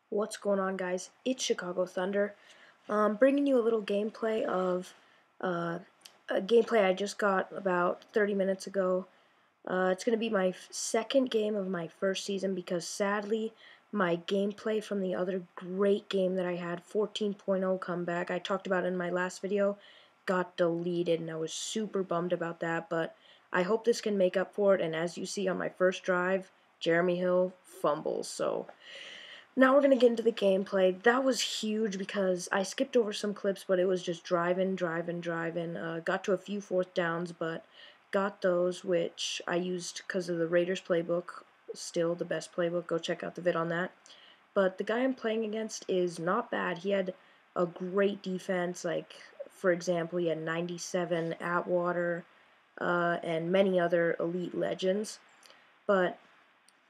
What's going on, guys? It's Chicago Thunder. Bringing you a little gameplay of uh, a gameplay I just got about 30 minutes ago. It's going to be my second game of my first season because sadly my gameplay from the other great game that I had, 14.0 comeback, I talked about in my last video, got deleted, and I was super bummed about that, but I hope this can make up for it. And as you see on my first drive, Jeremy Hill fumbles, so now we're going to get into the gameplay. That was huge because I skipped over some clips, but it was just driving. Got to a few fourth downs, but got those, which I used because of the Raiders playbook. Still the best playbook. Go check out the vid on that. But the guy I'm playing against is not bad. He had a great defense. Like, for example, he had 97 Atwater and many other elite legends. But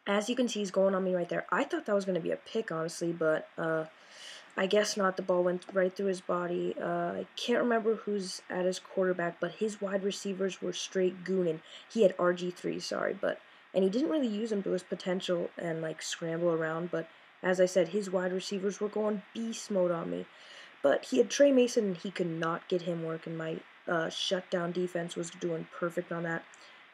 as you can see, he's going on me right there. I thought that was going to be a pick, honestly, but I guess not. The ball went right through his body. I can't remember who's at his quarterback, but his wide receivers were straight gooning. He had RG3, sorry, and he didn't really use him to his potential and like scramble around, but as I said, his wide receivers were going beast mode on me. But he had Trey Mason, and he could not get him working. My shutdown defense was doing perfect on that.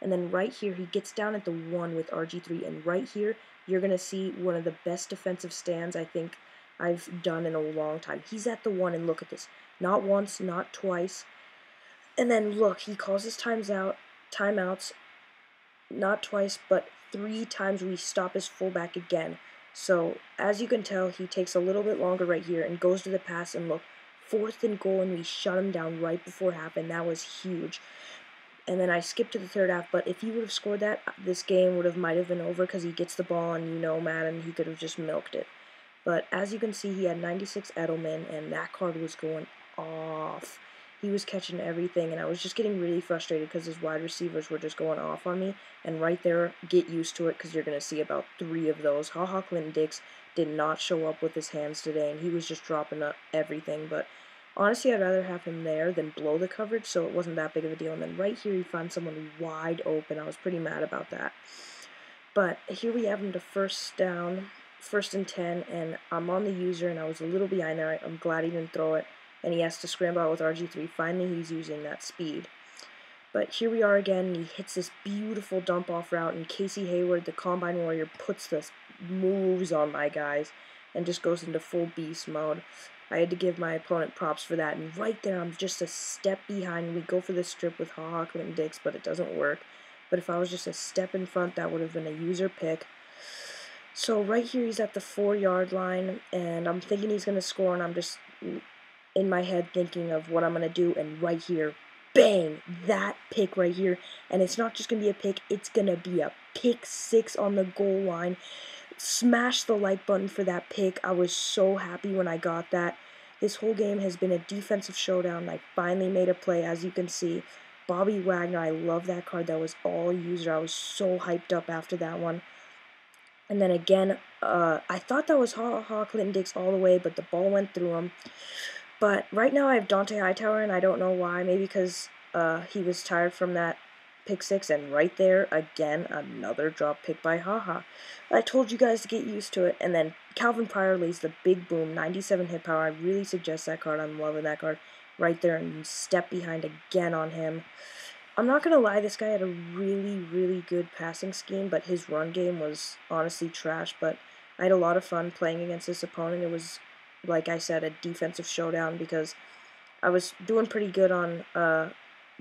And then right here, he gets down at the 1 with RG3. And right here, you're going to see one of the best defensive stands I think I've done in a long time. He's at the 1, and look at this. Not once, not twice. And then look, he calls his timeouts, not twice, but 3 times we stop his fullback again. So, as you can tell, he takes a little bit longer right here and goes to the pass, and look, 4th and goal, and we shut him down right before half, and that was huge. And then I skipped to the third half, but if he would have scored that, this game might have been over because he gets the ball, and Madden, he could have just milked it. But as you can see, he had 96 Edelman, and that card was going off. He was catching everything, and I was just getting really frustrated because his wide receivers were just going off on me. And right there, get used to it because you're going to see about 3 of those. Clinton-Dix did not show up with his hands today, and he was just dropping up everything. But honestly, I'd rather have him there than blow the coverage, so it wasn't that big of a deal. And then right here, he finds someone wide open. I was pretty mad about that. But here we have him to first down, 1st and 10, and I'm on the user, and I was a little behind there. I'm glad he didn't throw it, and he has to scramble out with RG3. Finally, he's using that speed. But here we are again, and he hits this beautiful dump-off route, and Casey Hayward, the Combine Warrior, puts the moves on my guys and just goes into full beast mode. I had to give my opponent props for that, and right there, I'm just a step behind. We go for the strip with Clinton-Dix, but it doesn't work. But if I was just a step in front, that would have been a user pick. So right here, he's at the 4-yard line, and I'm thinking he's going to score, and I'm just in my head thinking of what I'm going to do, and right here, bang, that pick right here, and it's not just going to be a pick, it's going to be a pick 6 on the goal line. Smash the like button for that pick. I was so happy when I got that. This whole game has been a defensive showdown. I finally made a play, as you can see. Bobby Wagner, I love that card. That was all user. I was so hyped up after that one. And then again, I thought that was Clinton-Dix all the way, but the ball went through him. But right now I have Dante Hightower, and I don't know why. Maybe because he was tired from that pick 6, and right there, again, another drop pick by I told you guys to get used to it. And then Calvin Pryor lays the big boom, 97 hit power. I really suggest that card. I'm loving that card right there, and step behind again on him. I'm not going to lie, this guy had a really, really good passing scheme, but his run game was honestly trash. But I had a lot of fun playing against this opponent. It was, like I said, a defensive showdown because I was doing pretty good on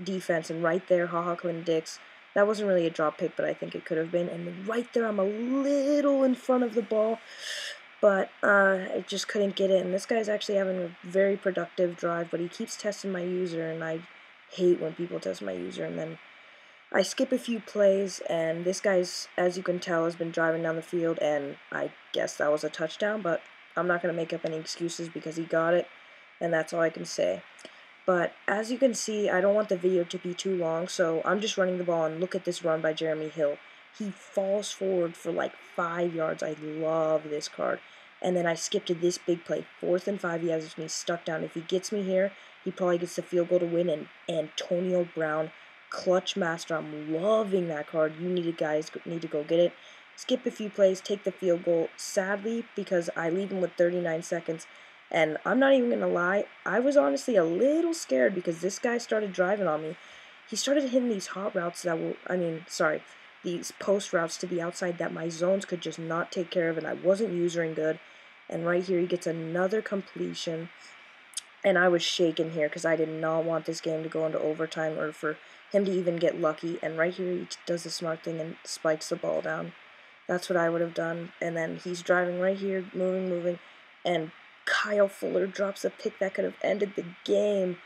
defense, and right there, Clinton-Dix, that wasn't really a drop pick, but I think it could have been, and right there, I'm a little in front of the ball, but I just couldn't get it, and this guy's actually having a very productive drive, but he keeps testing my user, and I hate when people test my user, and then I skip a few plays, and this guy's, as you can tell, has been driving down the field, and I guess that was a touchdown, but I'm not going to make up any excuses because he got it, and that's all I can say. But as you can see, I don't want the video to be too long, so I'm just running the ball, and look at this run by Jeremy Hill. He falls forward for like 5 yards. I love this card. And then I skip to this big play, 4th and 5. He has me stuck down. If he gets me here, he probably gets the field goal to win. And Antonio Brown, clutch master. I'm loving that card. You guys need to go get it. skip a few plays, take the field goal. Sadly, because I leave him with 39 seconds, and I'm not even going to lie, I was honestly a little scared because this guy started driving on me. He started hitting these hot routes that will, these post routes to the outside that my zones could just not take care of, and I wasn't using good. And right here, he gets another completion. And I was shaking here because I did not want this game to go into overtime or for him to even get lucky. And right here, he does the smart thing and spikes the ball down. That's what I would have done. And then he's driving right here, moving, and Kyle Fuller drops a pick that could have ended the game.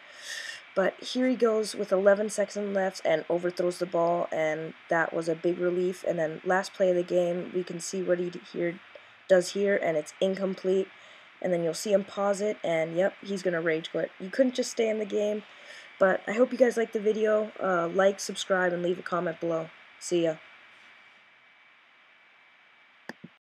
But here he goes with 11 seconds left and overthrows the ball, and that was a big relief. And then last play of the game, we can see what he does here, and it's incomplete. And then you'll see him pause it, and yep, he's going to rage quit. You couldn't just stay in the game. But I hope you guys liked the video. Like, subscribe, and leave a comment below. See ya.